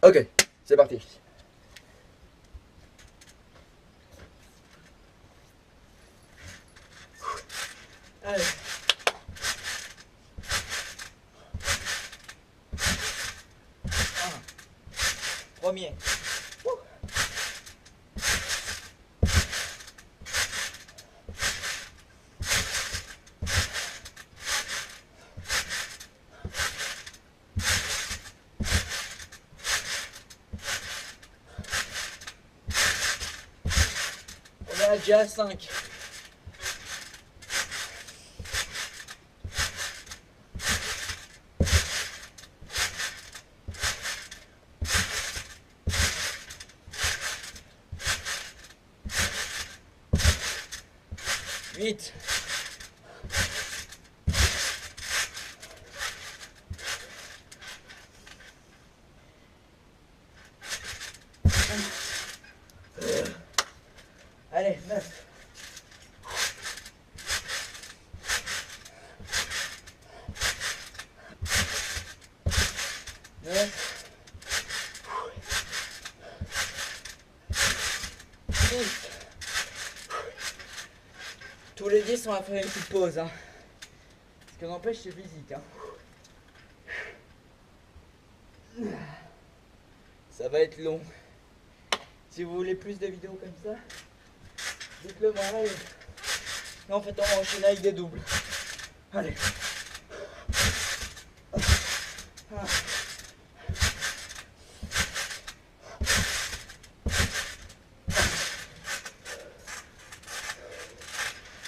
Ok, c'est parti. Allez. Premier. On est déjà à 5. Vite. Allez, 9. Tous les 10 on va faire une petite pause. Hein. Ce qui n'empêche c'est physique. Hein. Ça va être long. Si vous voulez plus de vidéos comme ça, dites-le moi. Allez. Mais en fait on va enchaîner avec des doubles. Allez. Ah.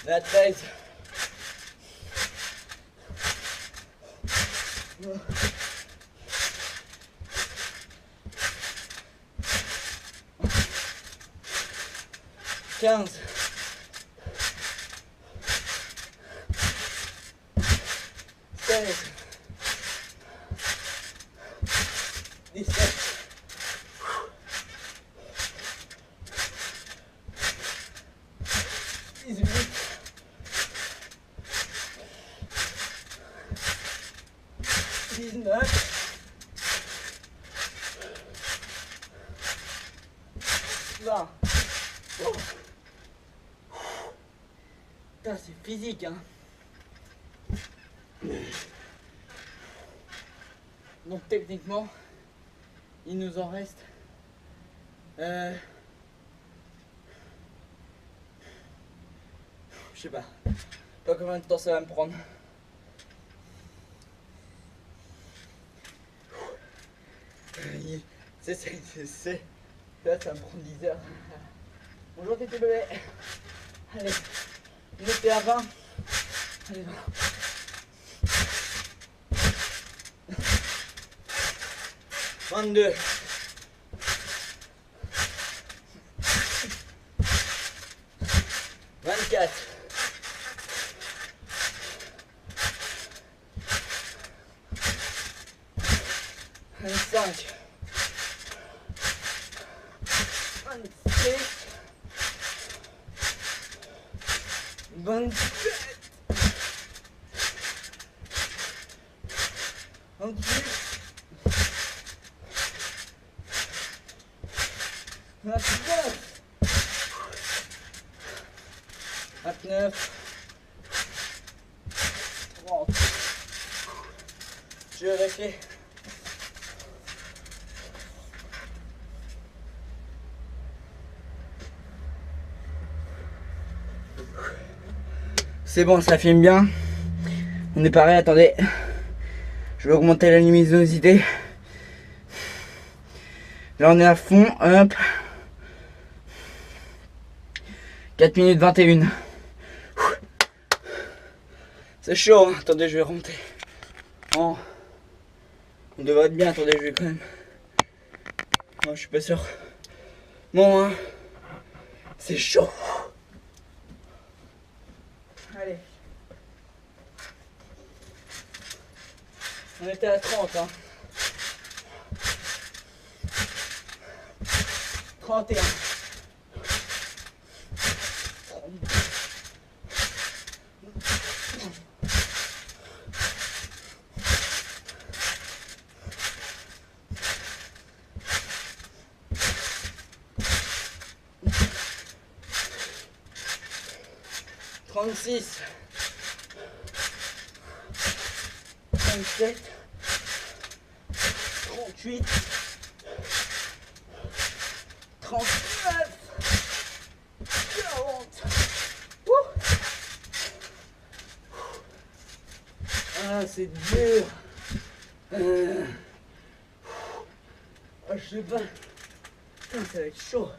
La 13. Quinze. 16. 17. 18. 19. 20. Oh. Putain, c'est physique, hein. Donc techniquement, il nous en reste je sais pas combien de temps ça va me prendre. C'est là ça me prend 10 heures. Bonjour tes bébés. Allez, on était à 20. Allez, 20. 22. 24. 25. 26. 27. 28. 29. 29. 30. Je vérifie. C'est bon, ça filme bien. On est pareil, attendez. Je vais augmenter la luminosité. Là on est à fond, hop. 4 minutes 21. C'est chaud, hein. Attendez, je vais remonter. Oh. On devrait être bien, attendez, je vais quand même. Non, je suis pas sûr. Bon, hein. C'est chaud. Allez. On était à 30, hein. 31. 32. 33. 36, 37, 38, 39, 40. Ah, c'est dur. Ah, je sais pas. Putain, ça va être chaud.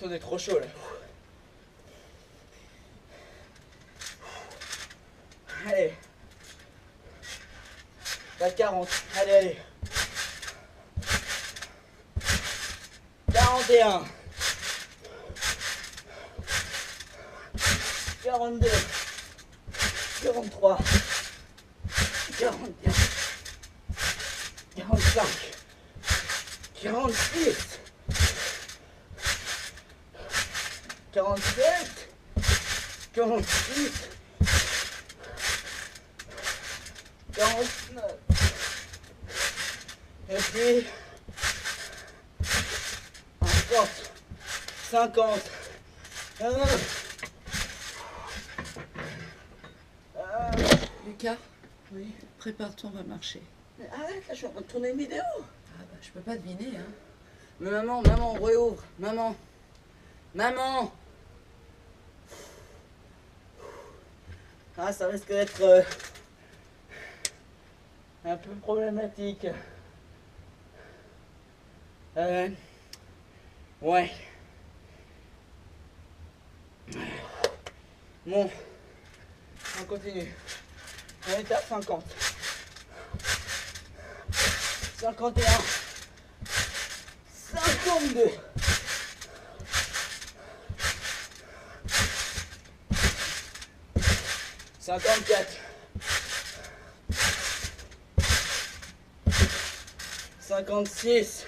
On est trop chaud là. Allez. Pas 40. Allez, allez. 41. 42. 43. 44. 45. 46. 47. 48. 49. Et puis 50. Lucas, Oui. prépare-toi, on va marcher. Mais arrête, là, je suis en train de tourner une vidéo. Ah bah, je peux pas deviner, hein. Mais maman, réouvre. Maman. Ah, ça risque d'être un peu problématique. Ouais. Bon, on continue. On est à 50. 51. 52. 54. 56.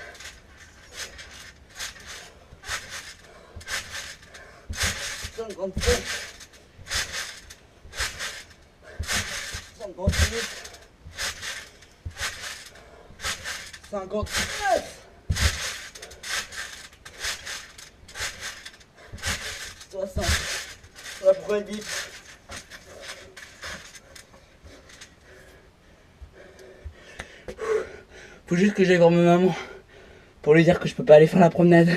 57. 58. 59. 60. La pourrait vite. Faut juste que j'aille voir ma maman pour lui dire que je peux pas aller faire la promenade.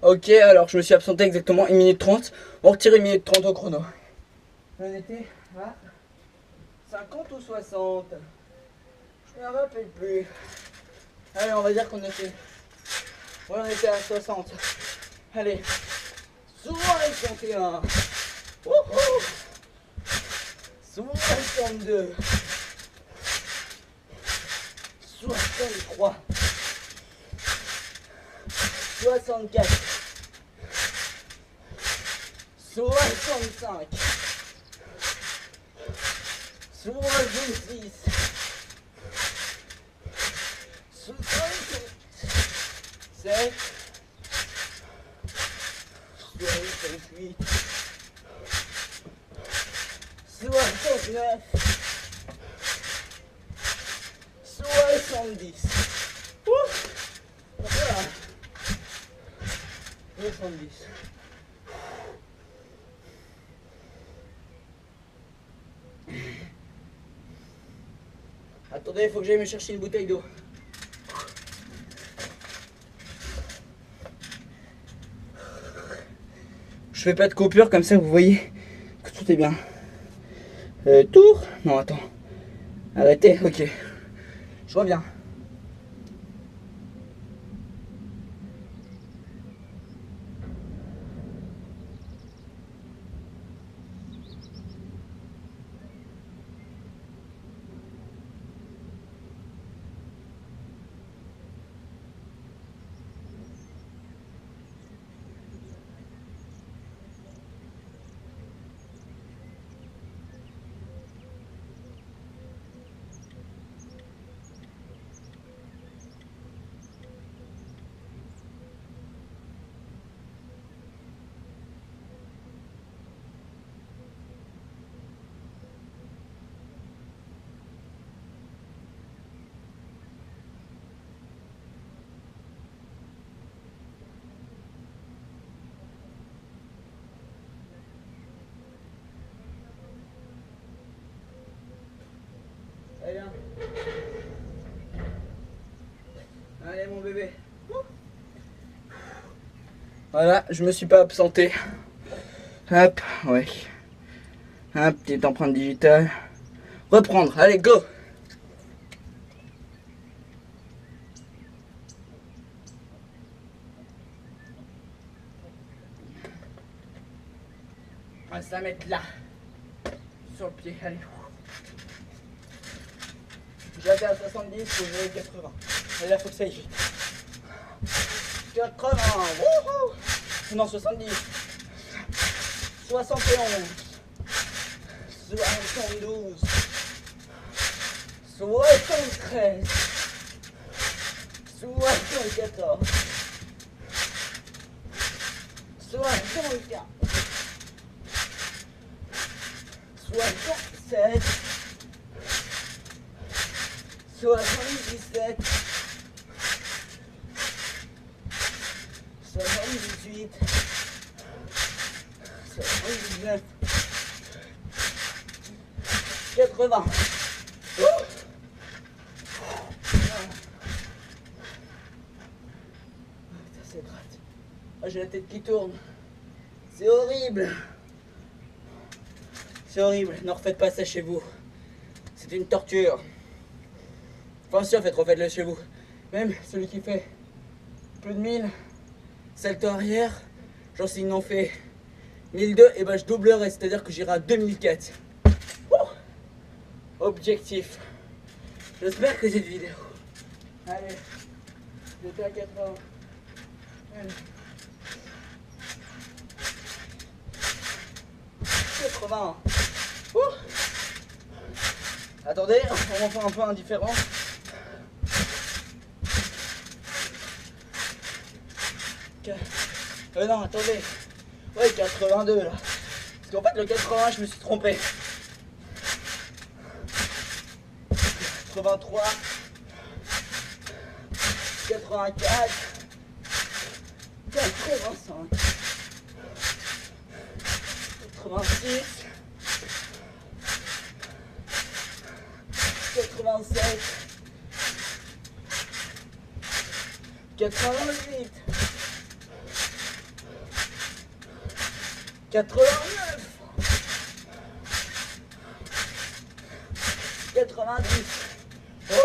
Ok, alors je me suis absenté exactement 1 minute 30. On retire 1 minute 30 au chrono. On était à 50 ou 60? Je me rappelle plus. Allez, on va dire qu'on était... Ouais, on était à 60. Allez. 61. 62. 63. 64. 65. 66. 67. 68. 69. 70. Voilà. 70. Attendez, il faut que j'aille me chercher une bouteille d'eau. Je fais pas de coupure, comme ça vous voyez que tout est bien. Tour? Non, attends. Arrêtez, ok. Je reviens. Allez mon bébé. Voilà, je me suis pas absenté. Hop, ouais. Hop, petite empreinte digitale. Reprendre, allez, go! On va se la mettre là. Sur le pied, allez. J'avais à 70, faut que j'aille 80. Et là, faut que ça y aille. 80, wouhou! Non, 70. 71. 72. 73. 74. 64. 67. 77. 78. 79. 80. C'est droite. Ah, j'ai la tête qui tourne. C'est horrible. C'est horrible. Ne refaites pas ça chez vous. C'est une torture. Enfin, si, en fait, refaites-le chez vous. Même celui qui fait plus de 1000 salto arrière, genre s'il en fait 1002, et ben je doublerai, c'est-à-dire que j'irai à 2004. Objectif. J'espère que cette vidéo. Allez, j'étais à 80. Allez. 80. Attendez, on va faire un peu indifférent. Non, attendez. Ouais, 82 là. Parce qu'en fait, le 80, je me suis trompé. 83. 84. 85. 86. 87. 88. 89. 90. Oh.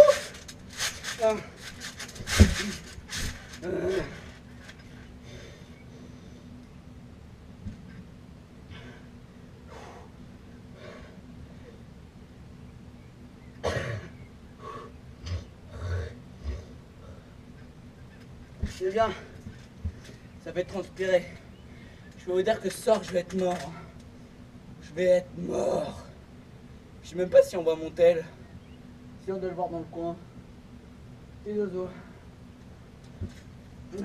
C'est bien. Ça fait transpirer. Je peux vous dire que ce soir, je vais être mort. Je vais être mort. Je sais même pas si on voit mon tel. Si on doit le voir dans le coin. Les oiseaux.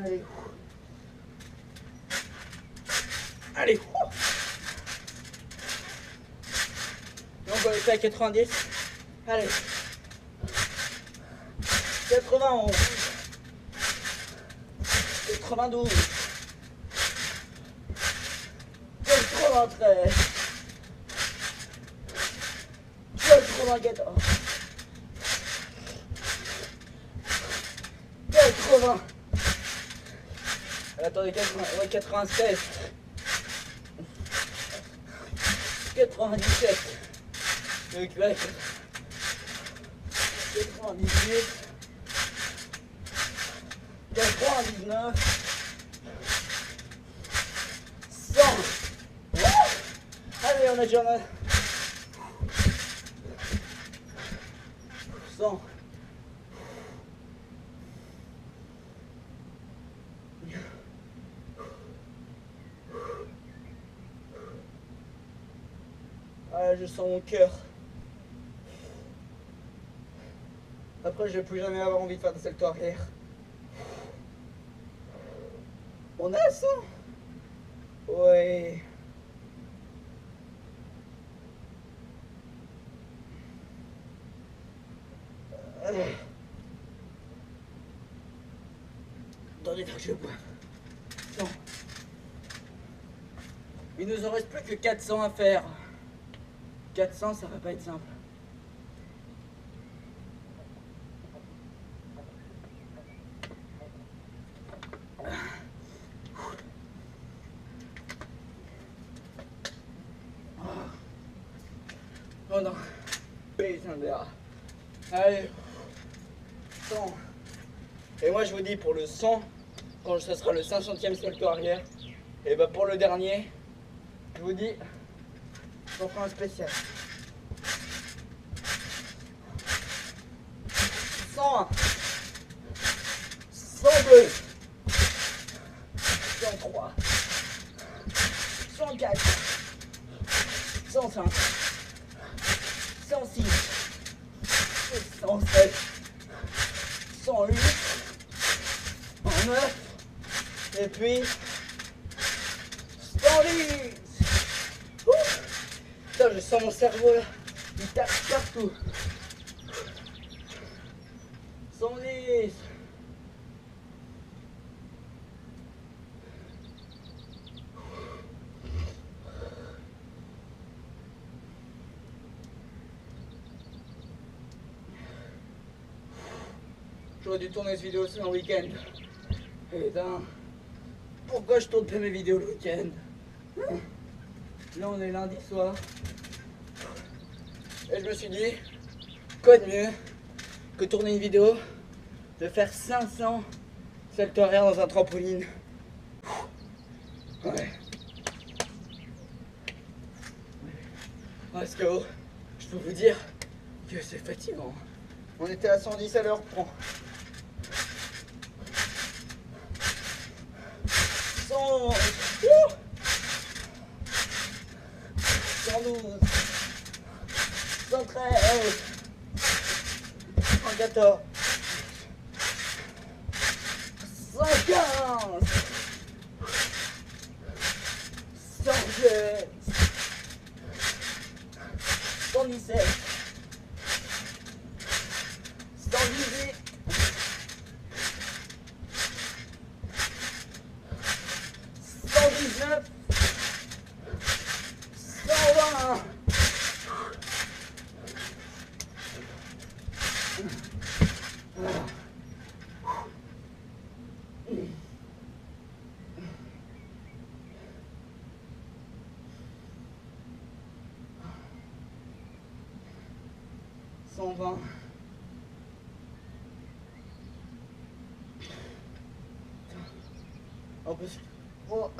Allez. Allez. Et on va aller à 90. Allez. 91. 92. 93. 94. 80. Attendez, 80, ouais, 96. 97. Le grec. 98. 99. 100. Allez, on a déjà mal. 100. Ah, je sens mon cœur. Après, je vais plus jamais avoir envie de faire de salto arrière. On a ça? Ouais. Attendez, faut que je boive. Non. Il nous en reste plus que 400 à faire. 400, ça va pas être simple. Oh non. Putain de là. Allez. 100. Et moi je vous dis pour le 100, quand ce sera le 500e salto arrière, et bah pour le dernier, je vous dis, on fera un spécial. 101, 102, 103, 104, 105, 106, 107, 108, 109, et puis 110. Putain, je sens mon cerveau là, il tape partout. 110. J'aurais dû tourner cette vidéo aussi en week-end. Putain, pourquoi je tourne pas mes vidéos le week-end? Là on est lundi soir. Et je me suis dit, quoi de mieux que tourner une vidéo, de faire 500 saltos arrière dans un trampoline. Ouais. Parce que je peux vous dire que c'est fatigant. On était à 110 à l'heure, prend. 100, 112, 113, 114, 115, 116, 117, 118, 119, 120. En plus, oh, hein,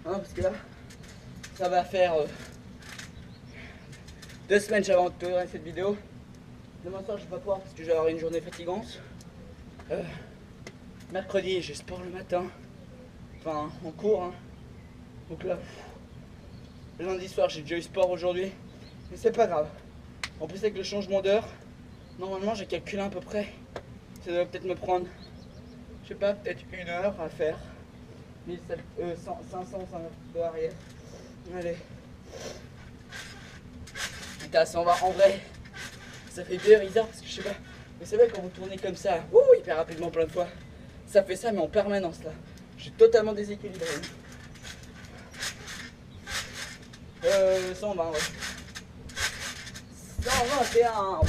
parce que là, ça va faire 2 semaines avant de tourner cette vidéo. Demain soir, je vais pas pouvoir parce que je vais avoir une journée fatigante. Mercredi, j'ai sport le matin. Enfin, en cours. Hein. Donc là, lundi soir, j'ai déjà eu sport aujourd'hui. Mais c'est pas grave. En plus, avec le changement d'heure, normalement, j'ai calculé à peu près. Ça doit peut-être me prendre, je sais pas, peut-être 1 heure à faire. 500 de arrière. Allez. Putain, ça en va en vrai. Ça fait bizarre parce que je sais pas. Vous savez, quand vous tournez comme ça, hyper rapidement plein de fois, ça fait ça, mais en permanence là. Je suis totalement déséquilibré. 120, ouais. 121.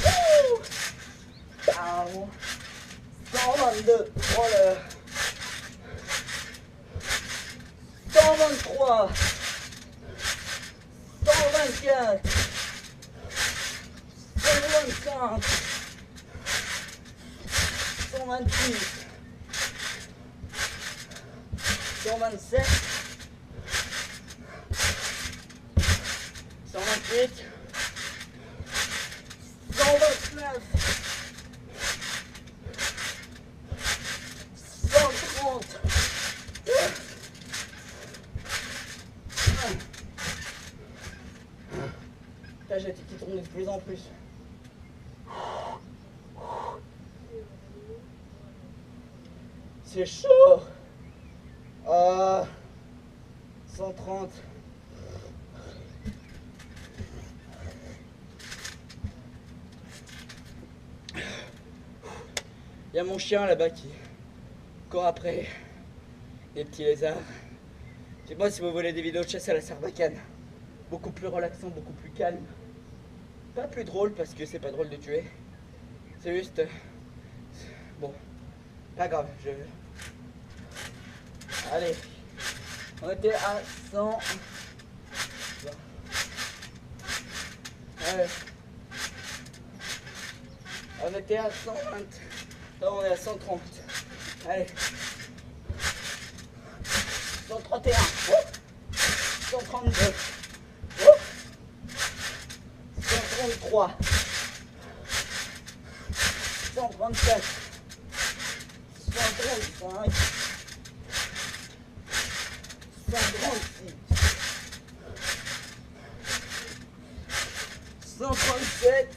122. Oh là. 123. 124. 125. 126. 127. 128. 129. 130. Là, j'ai été qui tourne de plus en plus. C'est chaud. 130. Il y a mon chien là-bas qui court après les petits lézards. Dites-moi si vous voulez des vidéos de chasse à la sarbacane. Beaucoup plus relaxant, beaucoup plus calme. Pas plus drôle parce que c'est pas drôle de tuer. C'est juste... Bon, pas grave, Allez, on était à 100... Allez. On était à 120. Là, on est à 130. Allez. 131. Oh. 132. Oh. 133. 134. 135. 136. 137.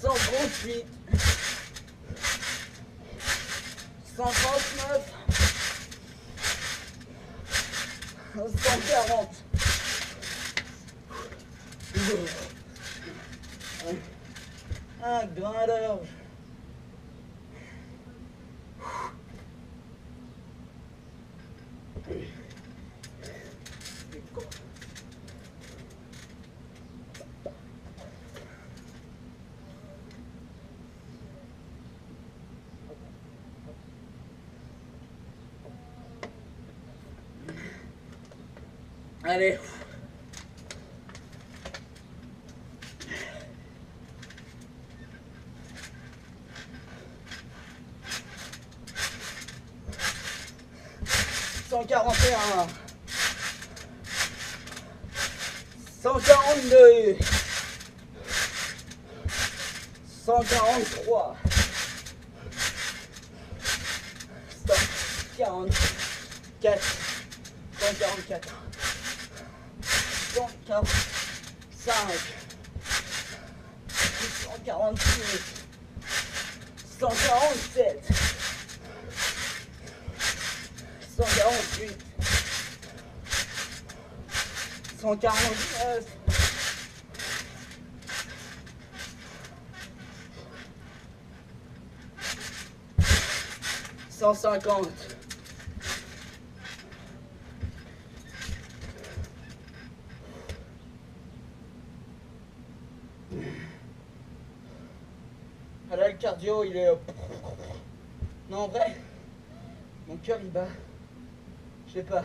138. 139. 140. Un grain d'orge. Allez. Cent 141. 142. 143. 144. 144. 145. 146. 147. 148. 149. 150. 'Ah là, le cardio, il est... Non, en vrai, mon cœur, il bat. Je sais pas.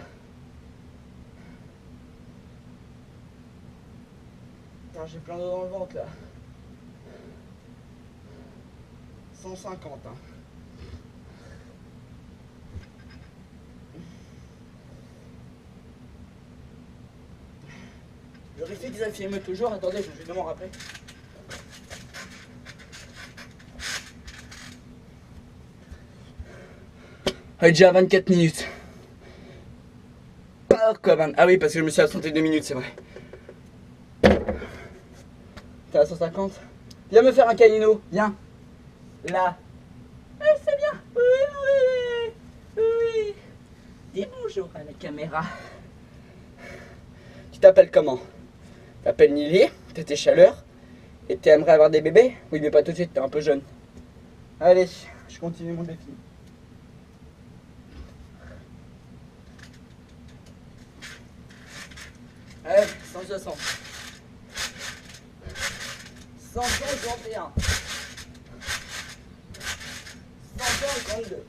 Putain, j'ai plein d'eau dans le ventre, là. 150, hein. Le réflexe, ça filme toujours. Attendez, je vais de m'en rappeler. Elle est déjà à 24 minutes. Pas comme... Ah oui, parce que je me suis absenté 2 minutes, c'est vrai. T'es à 150. Viens me faire un canino, viens. Là. Oui, c'est bien. Oui, oui, oui. Dis bonjour à la caméra. Tu t'appelles comment? T'appelles Nili, t'as tes chaleurs. Et t'aimerais avoir des bébés? Oui, mais pas tout de suite, t'es un peu jeune. Allez, je continue mon défi. Allez, 160. 151. 152.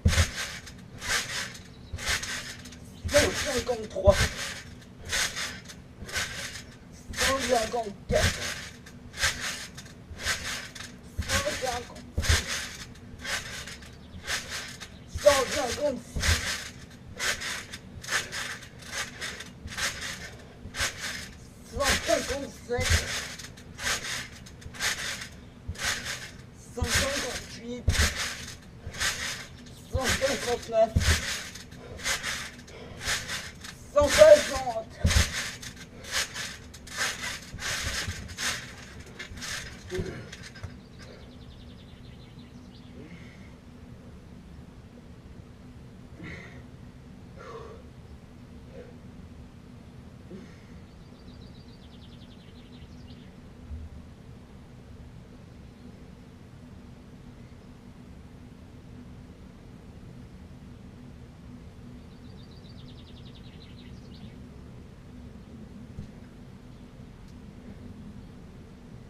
153. 154. 156. 157. 158. 159. 160.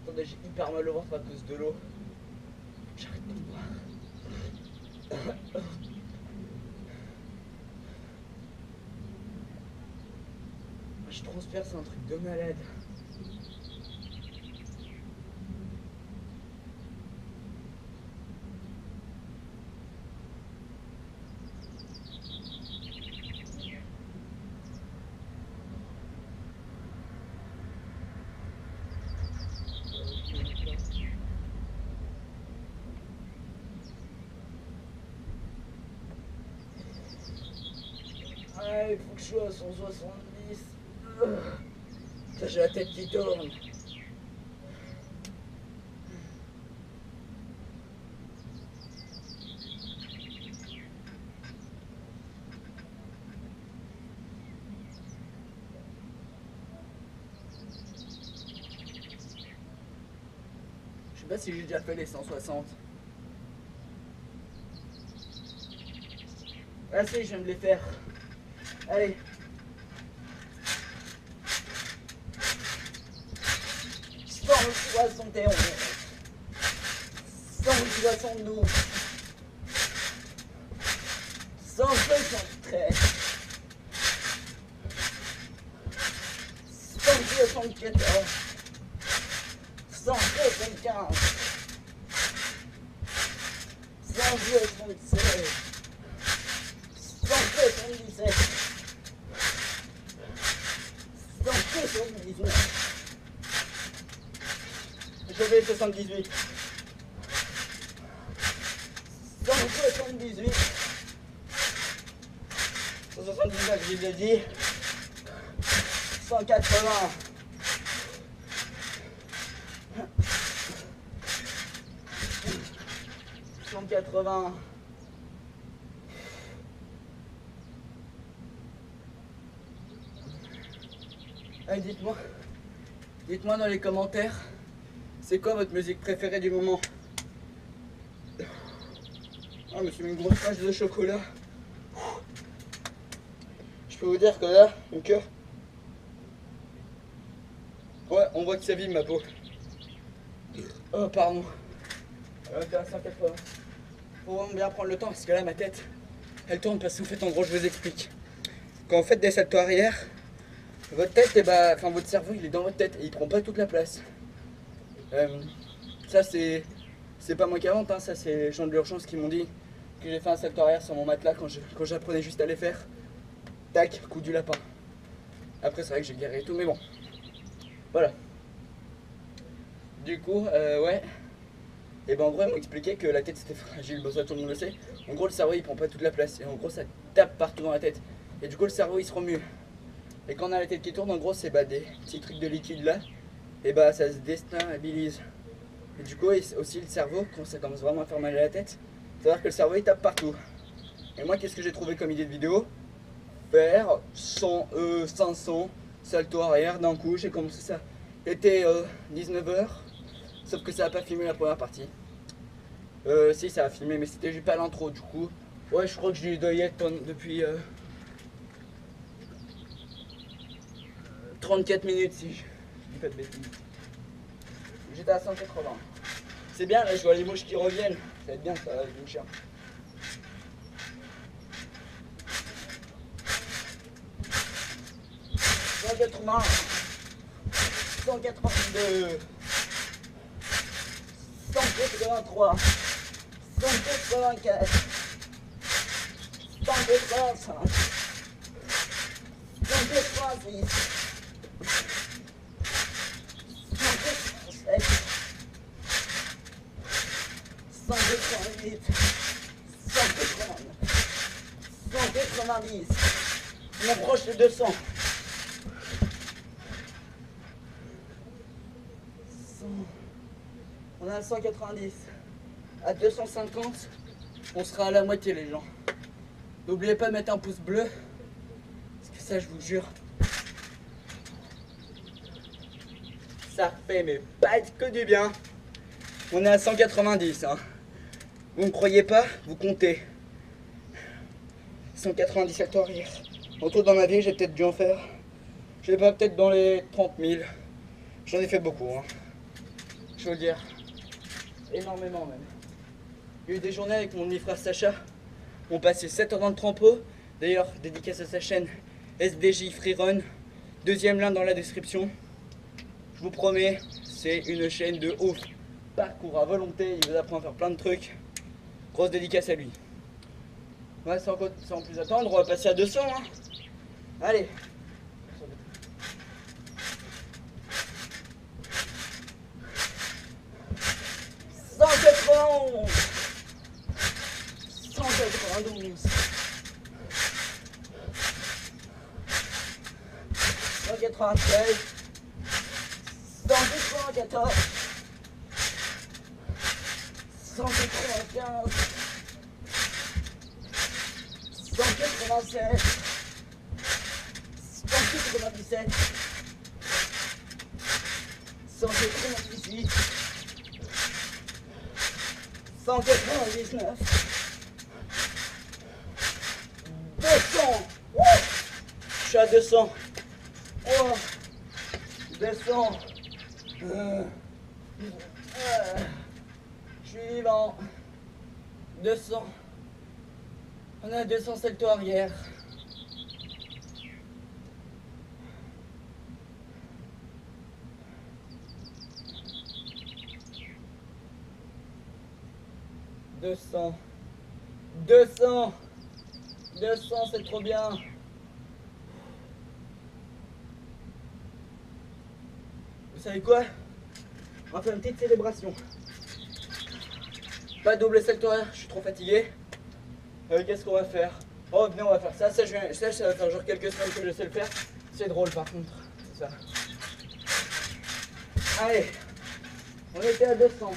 'Attendez, j'ai hyper mal au ventre à cause de l'eau. J'arrête de boire. Je transpire. transpire, c'est un truc de malade. Ah, il faut que je sois à 170. Putain, j'ai la tête qui tourne. Je sais pas si j'ai déjà fait les 160. Ah si, je viens de les faire. Allez. Cent 171. 172. 173. 174. 175. 176. 177. 179. Je vais 78. 178. 179, j'ai déjà dit. 180. 180. Allez, dites-moi dans les commentaires, c'est quoi votre musique préférée du moment? Ah, je me suis mis une grosse page de chocolat. Je peux vous dire que là, mon cœur, ouais, on voit que ça vibre ma peau. Oh, pardon. T'es à 180. Faut vraiment bien prendre le temps parce que là, ma tête, elle tourne parce qu'en fait, en gros, je vous explique. Quand vous faites des saltos arrière, votre tête, enfin votre cerveau, il est dans votre tête et il prend pas toute la place. Ça, c'est pas moi qui invente, hein, ça, c'est les gens de l'urgence qui m'ont dit que j'ai fait un salto arrière sur mon matelas quand j'apprenais juste à les faire. Tac, coup du lapin. Après, c'est vrai que j'ai guéri et tout, mais bon. Voilà. Du coup, ouais. Et ben en gros, ils m'ont expliqué que la tête c'était fragile, bon ça tout le monde le sait. En gros, le cerveau il prend pas toute la place et en gros, ça tape partout dans la tête. Et du coup, le cerveau il se remue. Et quand on a la tête qui tourne, en gros, c'est des petits trucs de liquide là. Et ça se déstabilise. Et du coup, aussi le cerveau, quand ça commence vraiment à faire mal à la tête, c'est-à-dire que le cerveau il tape partout. Et moi, qu'est-ce que j'ai trouvé comme idée de vidéo? Faire 500 salto arrière d'un coup. J'ai commencé ça. Il était 19h, sauf que ça n'a pas filmé la première partie. Si, ça a filmé, mais c'était juste pas l'intro du coup. Ouais, je crois que j'ai dois y être depuis 34 minutes si je dis pas de bêtises. J'étais à 180. C'est bien, là je vois les mouches qui reviennent. Ça va être bien ça, avec une chien. « 180, 182, 183, 184, 185, 186, 187, 188, 189, 190. On approche de 200. On est à 190. À 250, on sera à la moitié les gens. N'oubliez pas de mettre un pouce bleu. Parce que ça, je vous jure, ça fait mais pas que du bien. On est à 190. Hein. Vous ne croyez pas? Vous comptez. 190 saltos arrière. En tout dans ma vie, j'ai peut-être dû en faire. Je sais pas, peut-être dans les 30 000. J'en ai fait beaucoup. Hein. Je veux le dire. Énormément même. Il y a eu des journées avec mon demi-frère Sacha. On passait 7 heures dans le trampo. D'ailleurs, dédicace à sa chaîne SDJ Freerun. Deuxième lien dans la description. Je vous promets, c'est une chaîne de ouf. Parcours à volonté, il vous apprend à faire plein de trucs. Grosse dédicace à lui. Ouais, sans plus attendre, on va passer à 200. Hein. Allez. 191, 192, 193, 194, 195, 196, 197, 198, 199, 200. Je suis à 200. Oh, 200. Je suis vivant. 200. On a 200 salto arrière. « 200, c'est trop bien. Vous savez quoi? On va faire une petite célébration. Pas de double salto arrière, je suis trop fatigué. Qu'est-ce qu'on va faire? Oh, venez, on va faire ça. Ça va faire genre quelques semaines que je sais le faire. C'est drôle par contre. Ça. Allez, on était à 200.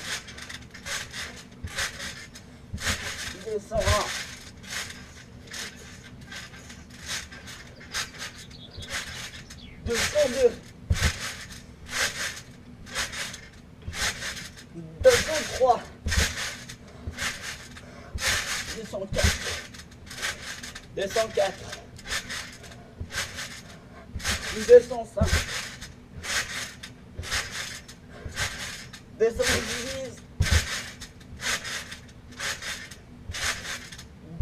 201. 202. 203. 204. 204. 205. 210.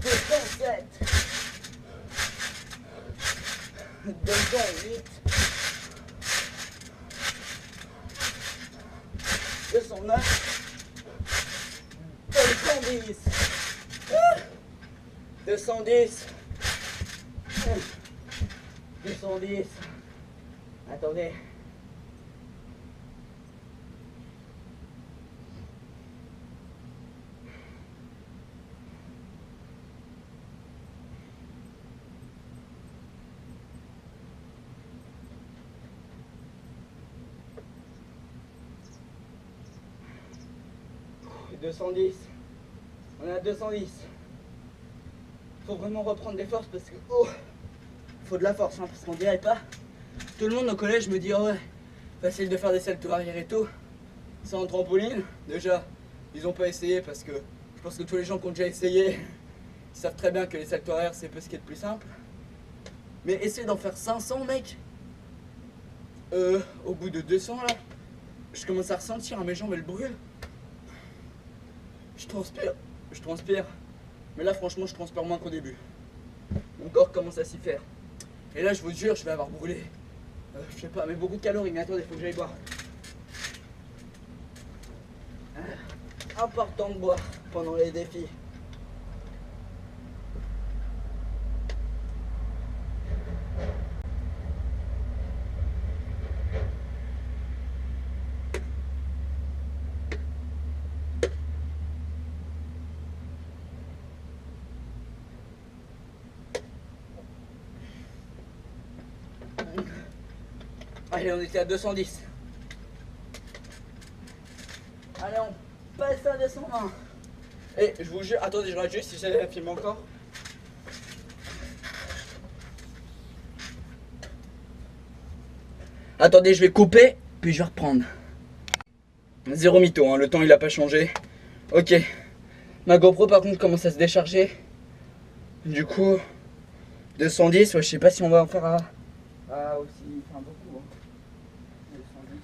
207, 208, 209, 210, 210, 210. Attendez. « 210. On est à 210. Faut vraiment reprendre des forces parce que... Oh, faut de la force, hein, parce qu'on dirait pas. Tout le monde au collège me dit, oh ouais, facile de faire des saltos arrière et tout. Sans trampoline, déjà, ils ont pas essayé parce que je pense que tous les gens qui ont déjà essayé, ils savent très bien que les saltos arrière, c'est pas ce qui est le plus simple. Mais essayer d'en faire 500, mec. Au bout de 200, là, je commence à ressentir, hein, mes jambes, elles brûlent. Je transpire. Mais là, franchement, je transpire moins qu'au début. Mon corps commence à s'y faire. Et là, je vous jure, je vais avoir brûlé. Je sais pas, mais beaucoup de calories. Mais attendez, il faut que j'aille boire. Important de boire pendant les défis. Allez, on était à 210. Allez, on passe à 220. Et je vous jure, attendez, je regarde juste si j'avais la film encore. Attendez, je vais couper, puis je vais reprendre. Zéro mytho, hein, le temps il a pas changé. Ok. Ma GoPro par contre commence à se décharger. Du coup, 210, ouais, je sais pas si on va en faire aussi, enfin beaucoup. Hein. 210.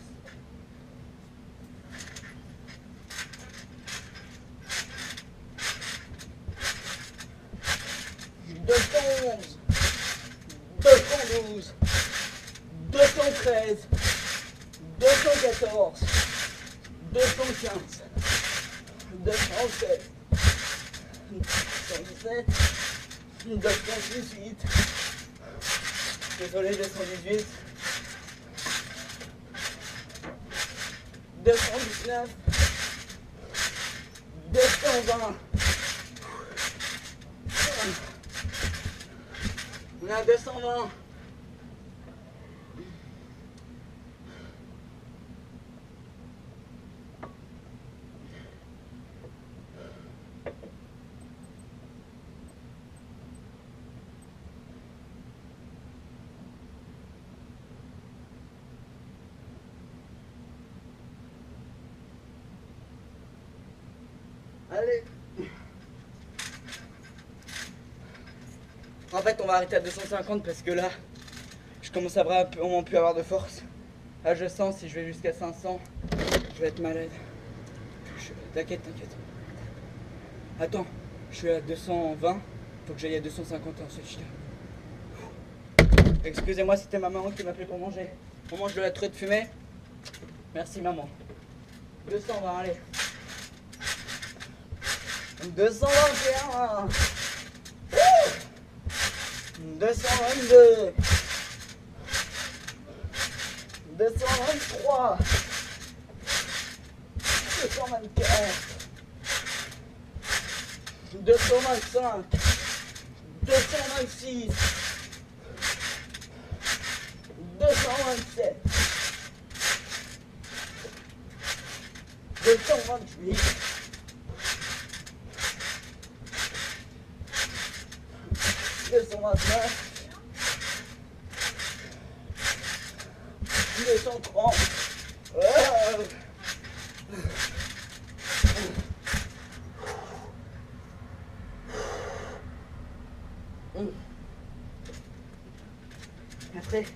211, 212, 213, 213, 214, 215, 216, 217, 218, désolé, 218, 219, 220. On est à 220. Allez. En fait, on va arrêter à 250 parce que là, je commence à vraiment plus avoir de force. Là, je sens si je vais jusqu'à 500, je vais être malade. T'inquiète. Attends, je suis à 220, faut que j'aille à 250 ensuite je tiens. Excusez-moi, c'était ma maman qui m'appelait pour manger. On mange de la truite fumée. Merci maman. 220, allez. 221. 222, 223, 224, 225, 226, 227, 228, 229, 230. Après,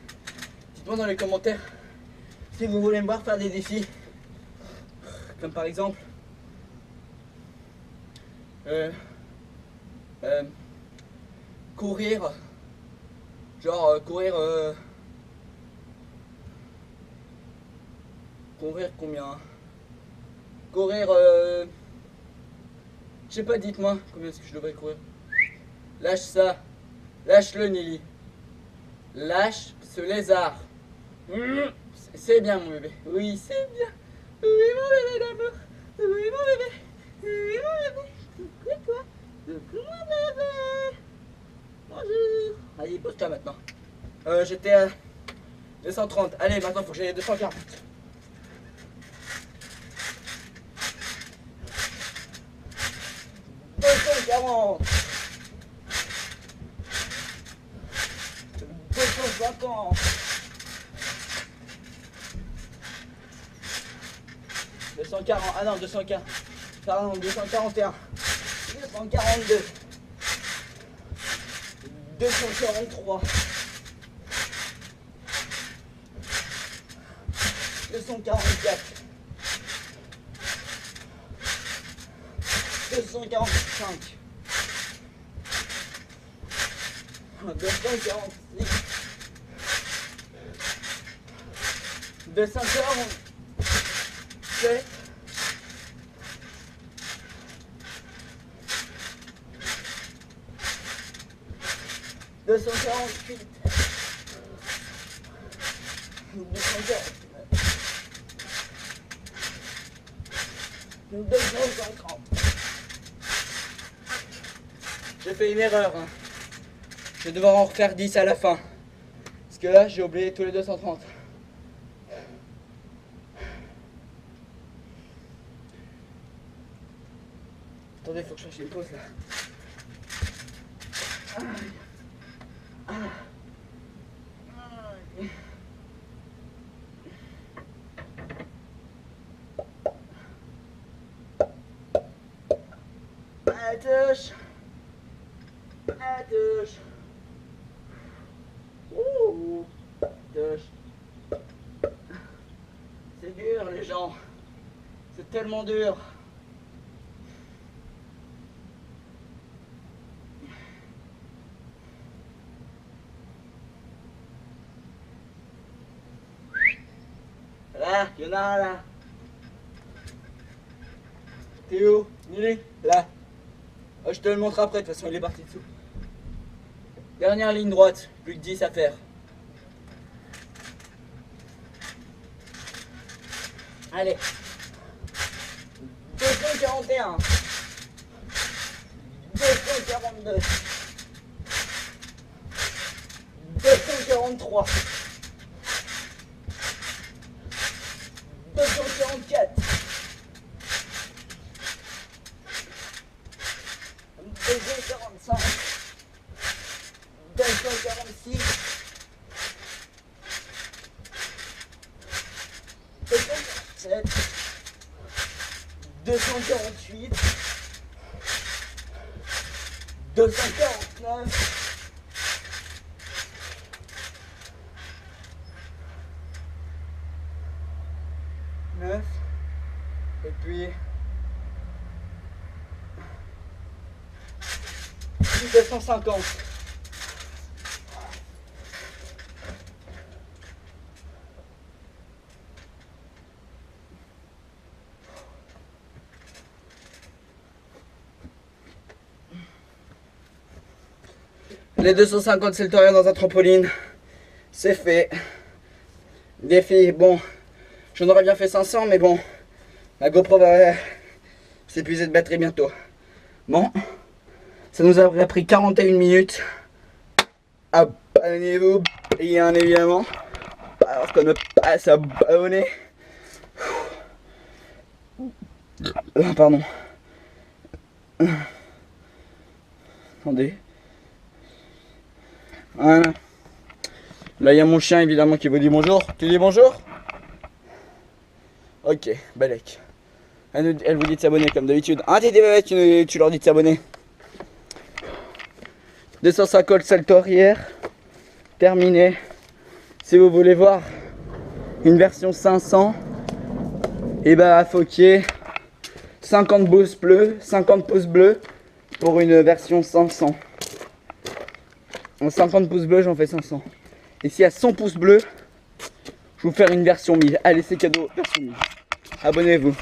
dites-moi dans les commentaires si vous voulez me voir faire des défis. Comme par exemple courir, genre courir combien? Courir je sais pas, dites-moi combien est-ce que je devrais courir. Lâche ça, lâche-le Nili, lâche ce lézard. C'est bien mon bébé, oui c'est bien, oui mon bébé d'amour, oui mon bébé, oui mon bébé, coucou toi, coucou mon bébé. Bonjour. Allez, pose-toi maintenant. J'étais à 230. Allez, maintenant, faut que j'aille à 240. 240. 250. 240. Ah non, 240. Pardon, 241. 242. 243, 244, 245, 246, 247, 248, 249, 250. J'ai fait une erreur. Hein. Je vais devoir en refaire 10 à la fin. Parce que là, j'ai oublié tous les 230. Attendez, il faut que je fasse une pause là. Touche. Touche. Touche. C'est dur les gens. C'est tellement dur. Là, il y en a un là. T'es où? Il est là. Oh, je te le montre après, de toute façon il est parti dessous. Dernière ligne droite, plus que 10 à faire. Allez. 241. 242. 243. 244. 245. 246. 247. 248. 249. 9. Et puis 250. Les 250 Celtoria dans un trampoline, c'est fait. Défi, bon, j'en aurais bien fait 500, mais bon, la GoPro va s'épuiser de batterie bientôt. Bon, ça nous a pris 41 minutes. Abonnez-vous, bien évidemment. Alors qu'on ne pas s'abonner. Pardon. Attendez. Voilà. Là, il y a mon chien évidemment qui vous dit bonjour. Tu dis bonjour? Ok, Balek. Elle vous dit de s'abonner comme d'habitude. Ah, tu leur dis de s'abonner. 250 Saltorières. Terminé. Si vous voulez voir une version 500, et bah, faut qu'il y ait 50 pouces bleus pour une version 500. En 50 pouces bleus, j'en fais 500. Et s'il y a 100 pouces bleus, je vais vous faire une version 1000. Allez, c'est cadeau, version 1000. Abonnez-vous.